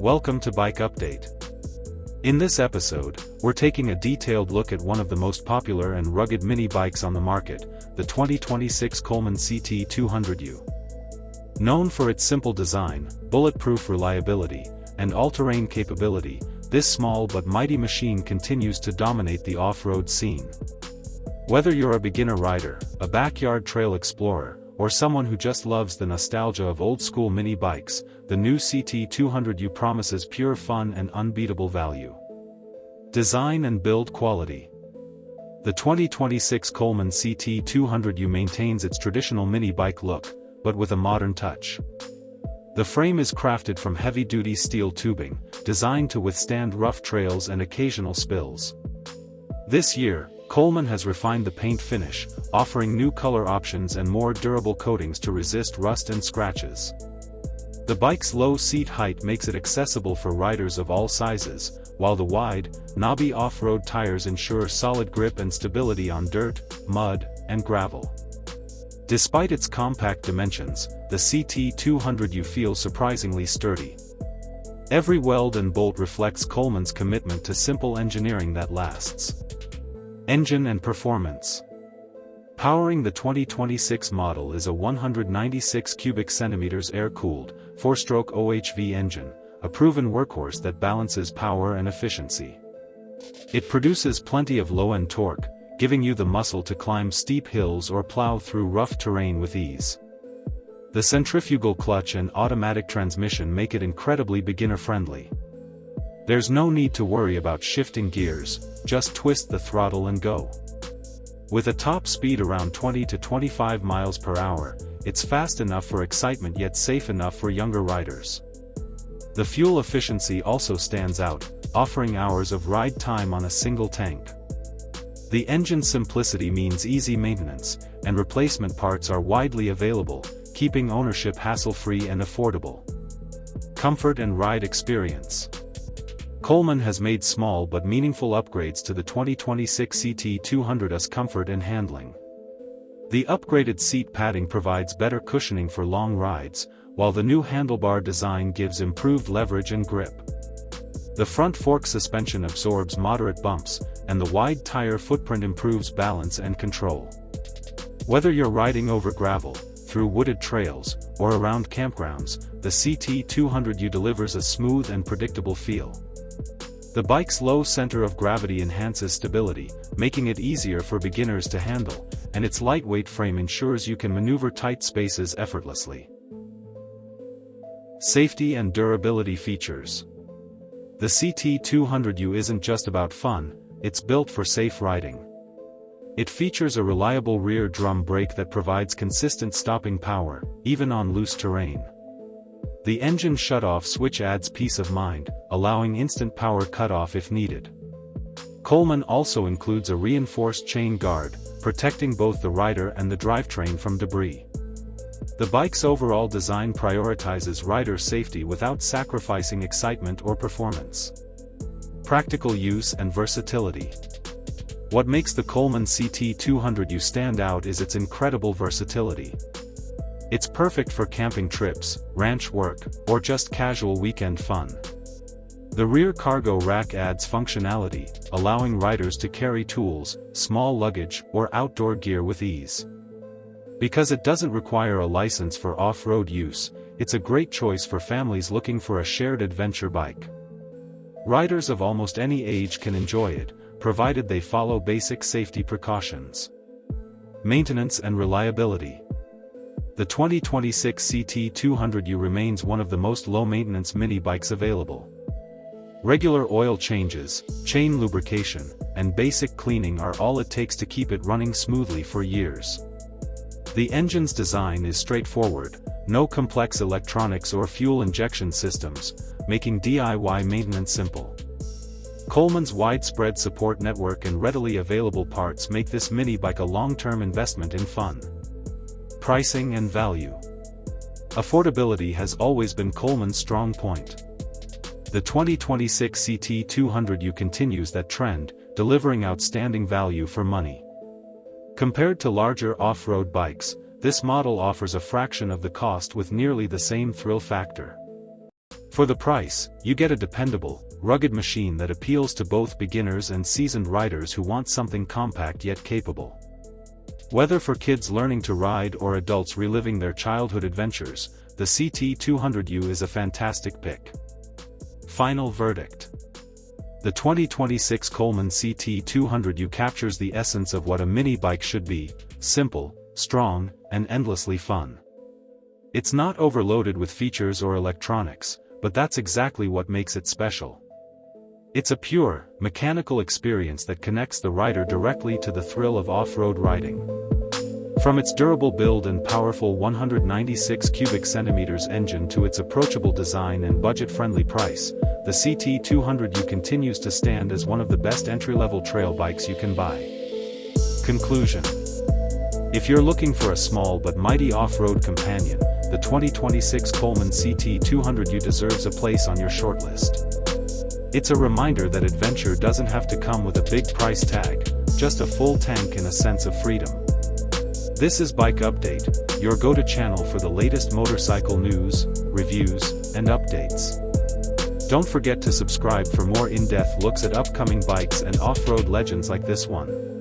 Welcome to Bike Update. In this episode, we're taking a detailed look at one of the most popular and rugged mini bikes on the market, the 2026 Coleman CT200U. Known for its simple design, bulletproof reliability, and all-terrain capability, this small but mighty machine continues to dominate the off-road scene. Whether you're a beginner rider, a backyard trail explorer, or someone who just loves the nostalgia of old-school mini bikes, the new CT200U promises pure fun and unbeatable value. Design and build quality. The 2026 Coleman CT200U maintains its traditional mini bike look, but with a modern touch. The frame is crafted from heavy-duty steel tubing, designed to withstand rough trails and occasional spills. This year, Coleman has refined the paint finish, offering new color options and more durable coatings to resist rust and scratches. The bike's low seat height makes it accessible for riders of all sizes, while the wide, knobby off-road tires ensure solid grip and stability on dirt, mud, and gravel. Despite its compact dimensions, the CT200U feels surprisingly sturdy. Every weld and bolt reflects Coleman's commitment to simple engineering that lasts. Engine and performance. Powering the 2026 model is a 196 cubic centimeters air-cooled, 4-stroke OHV engine, a proven workhorse that balances power and efficiency. It produces plenty of low-end torque, giving you the muscle to climb steep hills or plow through rough terrain with ease. The centrifugal clutch and automatic transmission make it incredibly beginner-friendly. There's no need to worry about shifting gears, just twist the throttle and go. With a top speed around 20 to 25 miles per hour, it's fast enough for excitement yet safe enough for younger riders. The fuel efficiency also stands out, offering hours of ride time on a single tank. The engine's simplicity means easy maintenance, and replacement parts are widely available, keeping ownership hassle-free and affordable. Comfort and ride experience. Coleman has made small but meaningful upgrades to the 2026 CT200U's comfort and handling. The upgraded seat padding provides better cushioning for long rides, while the new handlebar design gives improved leverage and grip. The front fork suspension absorbs moderate bumps, and the wide tire footprint improves balance and control. Whether you're riding over gravel, through wooded trails, or around campgrounds, the CT200U delivers a smooth and predictable feel. The bike's low center of gravity enhances stability, making it easier for beginners to handle, and its lightweight frame ensures you can maneuver tight spaces effortlessly. Safety and durability features. The CT200U isn't just about fun, it's built for safe riding. It features a reliable rear drum brake that provides consistent stopping power, even on loose terrain. The engine shutoff switch adds peace of mind, allowing instant power cutoff if needed. Coleman also includes a reinforced chain guard, protecting both the rider and the drivetrain from debris. The bike's overall design prioritizes rider safety without sacrificing excitement or performance. Practical use and versatility. What makes the Coleman CT200U stand out is its incredible versatility. It's perfect for camping trips, ranch work, or just casual weekend fun. The rear cargo rack adds functionality, allowing riders to carry tools, small luggage, or outdoor gear with ease. Because it doesn't require a license for off-road use, it's a great choice for families looking for a shared adventure bike. Riders of almost any age can enjoy it, provided they follow basic safety precautions. Maintenance and reliability. The 2026 CT200U remains one of the most low-maintenance mini bikes available. Regular oil changes, chain lubrication, and basic cleaning are all it takes to keep it running smoothly for years. The engine's design is straightforward, no complex electronics or fuel injection systems, making DIY maintenance simple. Coleman's widespread support network and readily available parts make this mini bike a long-term investment in fun. Pricing and value. Affordability has always been Coleman's strong point. The 2026 CT200U continues that trend, delivering outstanding value for money. Compared to larger off-road bikes, this model offers a fraction of the cost with nearly the same thrill factor. For the price, you get a dependable, rugged machine that appeals to both beginners and seasoned riders who want something compact yet capable. Whether for kids learning to ride or adults reliving their childhood adventures, the CT200U is a fantastic pick. Final verdict. The 2026 Coleman CT200U captures the essence of what a mini bike should be: simple, strong, and endlessly fun. It's not overloaded with features or electronics, but that's exactly what makes it special. It's a pure, mechanical experience that connects the rider directly to the thrill of off-road riding. From its durable build and powerful 196 cubic centimeters engine to its approachable design and budget-friendly price, the CT200U continues to stand as one of the best entry-level trail bikes you can buy. Conclusion. If you're looking for a small but mighty off-road companion, the 2026 Coleman CT200U deserves a place on your shortlist. It's a reminder that adventure doesn't have to come with a big price tag, just a full tank and a sense of freedom. This is Bike Update, your go-to channel for the latest motorcycle news, reviews, and updates. Don't forget to subscribe for more in-depth looks at upcoming bikes and off-road legends like this one.